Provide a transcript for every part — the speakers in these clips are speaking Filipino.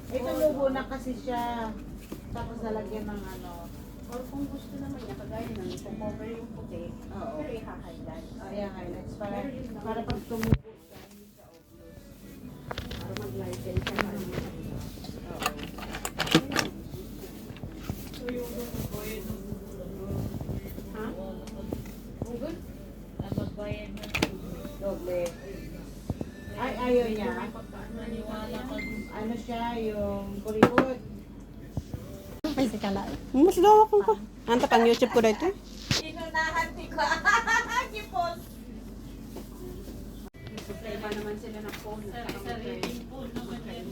Ito lubo na kasi siya. Tapos lalagyan ng ano. Or kung gusto naman niya, kagaya ng ipo-cover yung puti, Oo. pero i-highlight. Ayan, highlights. Para, Pero yun lang. para pag tumubo siya, hindi siya obvious. Para mag-lighten siya. Para Oo. ha? Google? Doble. Ay, ayaw niya. Ano siya, yung kuripot. Ay, mas daw ako ko. Anta pang YouTube ko dito. Inunahan ko. Kipot. Supply pa naman sila ng phone.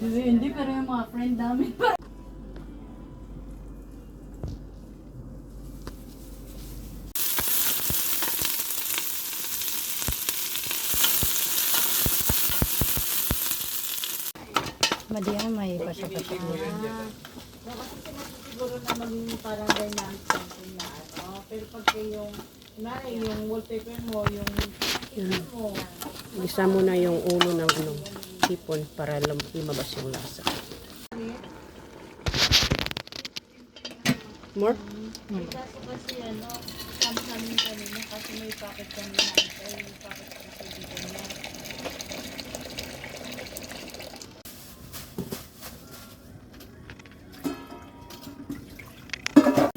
Hindi, pero yung mga friend namin. Madiyamay pa siya pa siya. Siguro naman parang dynamic something na ano. Pero pag yung, yung wallpaper mo, yung mo. Isa mo na yung ulo ng ano, hipon para lumabas yung lasa. More? Kaso kasi ano, sabi namin kanina kasi may packet kami na yung packet kasi dito niya.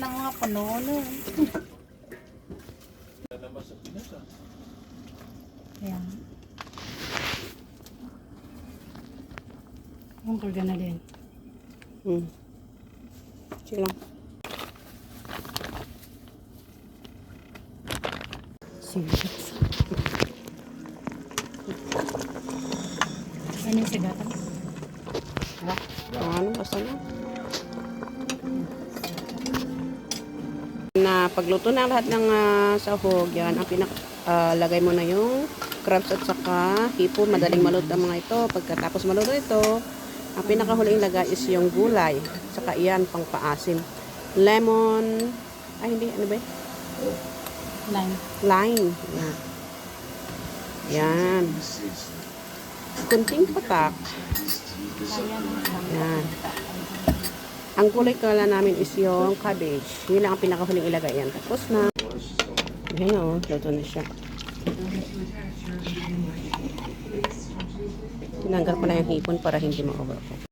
Nang mga panono. Ayan. Ang karga na din. Sige lang. Sige. Ano yung sigatan? Ha? Ano, basta na. Na pagluto na lahat ng sahog, yan, ang lagay mo na yung crabs at saka hipon. Madaling maluto ang mga ito. Pagkatapos maluto ito, ang pinakahuling lagay is yung gulay. Saka yan, pang paasim. Lemon, ay hindi, ano ba yun? Lime. Lime. Yan. Yan. Kunting patak. Yan. Ang kulay kala namin is yung cabbage. Yun lang ang pinakahuling ilagay yan. Tapos na. Ayan o, luto na siya. Tinanggal ko na yung hipon para hindi ma-overcook.